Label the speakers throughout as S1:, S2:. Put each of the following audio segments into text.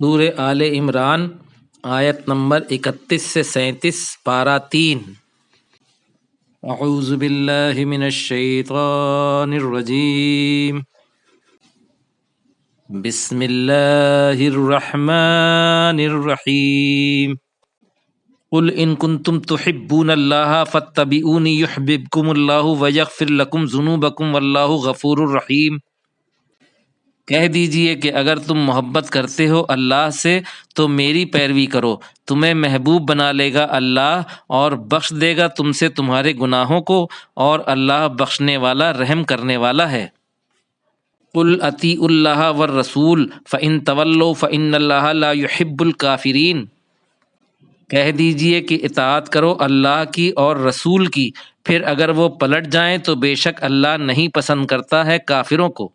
S1: سورہ آل عمران آیت نمبر 31 سے 37 پارہ 3۔ اعوذ باللہ من الشیطان الرجیم، بسم اللہ الرحمن الرحیم۔ قل ان کنتم تحبون اللہ فاتبعونی یحببکم اللہ ویغفر لکم ذنوبکم واللہ غفور الرحیم۔ کہہ دیجئے کہ اگر تم محبت کرتے ہو اللہ سے تو میری پیروی کرو، تمہیں محبوب بنا لے گا اللہ اور بخش دے گا تم سے تمہارے گناہوں کو، اور اللہ بخشنے والا رحم کرنے والا ہے۔ قل اطیعوا اللہ والرسول فإن تولوا فإن اللہ لا يحب الکافرین۔ کہہ دیجئے کہ اطاعت کرو اللہ کی اور رسول کی، پھر اگر وہ پلٹ جائیں تو بے شک اللہ نہیں پسند کرتا ہے کافروں کو۔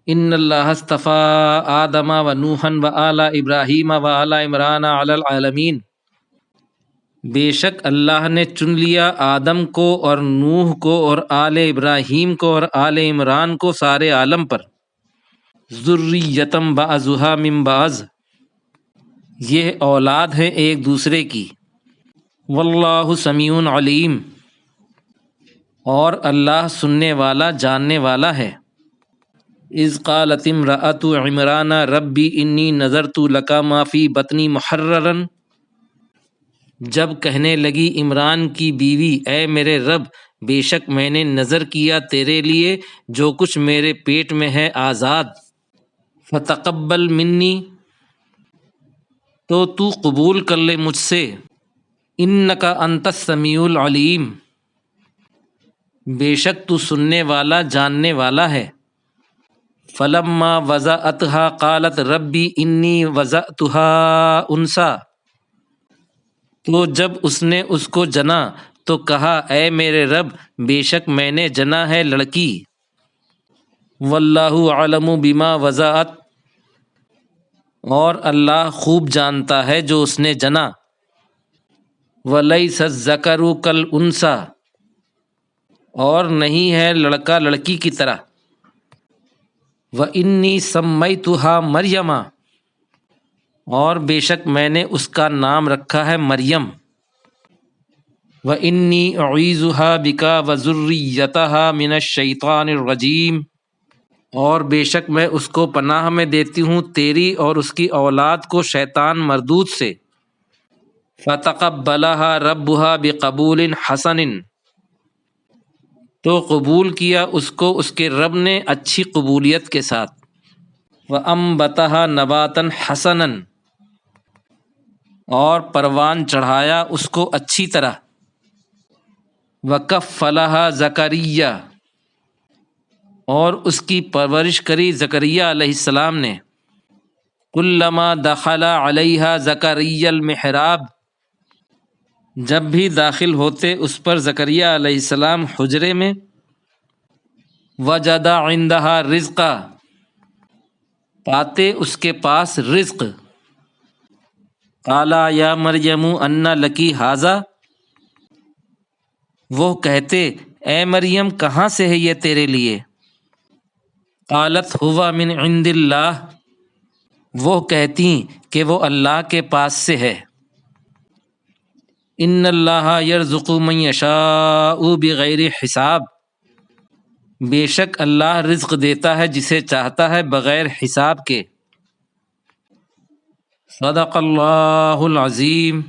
S1: ان اللہ اصطفیٰ آدم و نوحا و آل ابراہیم و آل عمران علی العالمین۔ بے شک اللہ نے چن لیا آدم کو اور نوح کو اور آل ابراہیم کو اور آل عمران کو سارے عالم پر۔ ذریۃ بعضھا من بعض، یہ اولاد ہیں ایک دوسرے کی۔ واللہ سمیع علیم، اور اللہ سننے والا جاننے والا ہے۔ اذ قالت امرأۃ عمران ربی انی نذرت لک ما فی بطنی محررا، جب کہنے لگی عمران کی بیوی اے میرے رب، بے شک میں نے نذر کیا تیرے لیے جو کچھ میرے پیٹ میں ہے آزاد۔ فتقبل منی، تو قبول کر لے مجھ سے۔ انک انت السمیع العلیم، بے شک تو سننے والا جاننے والا ہے۔ فلما وضعتها قالت ربی انی وضعتها انثی، تو جب اس نے اس کو جنا تو کہا اے میرے رب، بے شک میں نے جنا ہے لڑکی۔ واللہ اعلم بما وضعت، اور اللہ خوب جانتا ہے جو اس نے جنا۔ ولیس الذکر کالانثی، اور نہیں ہے لڑکا لڑکی کی طرح۔ وَإِنِّي سَمَّيْتُهَا مَرْيَمَ، اور بے شک میں نے اس کا نام رکھا ہے مریم۔ وَإِنِّي أُعِيذُهَا بِكَ وَذُرِّيَّتَهَا مِنَ الشَّيْطَانِ الرَّجِيمِ، اور بے شک میں اس کو پناہ میں دیتی ہوں تیری اور اس کی اولاد کو شیطان مردود سے۔ فَتَقَبَّلَهَا رَبُّهَا بِقَبُولٍ حَسَنٍ، تو قبول کیا اس کو اس کے رب نے اچھی قبولیت کے ساتھ۔ وَأَنبَتَهَا نَبَاتًا حَسَنًا، اور پروان چڑھایا اس کو اچھی طرح۔ وَكَفَّلَهَا زَكَرِيَّا، اور اس کی پرورش کری زکریا علیہ السلام نے۔ كُلَّمَا دَخَلَ عَلَيْهَا زَكَرِيَّا الْمِحْرَابَ، جب بھی داخل ہوتے اس پر زکریا علیہ السلام حجرے میں۔ وجد عندها رزقا، پاتے اس کے پاس رزق۔ قالا یا مریم ان لکی ھذا، وہ کہتے اے مریم کہاں سے ہے یہ تیرے لیے۔ قالت ھو من عند اللہ، وہ کہتی کہ وہ اللہ کے پاس سے ہے۔ ان اللہ یرزق من یشاء بغیر حساب، بے شک اللہ رزق دیتا ہے جسے چاہتا ہے بغیر حساب کے۔ صدق اللہ العظیم۔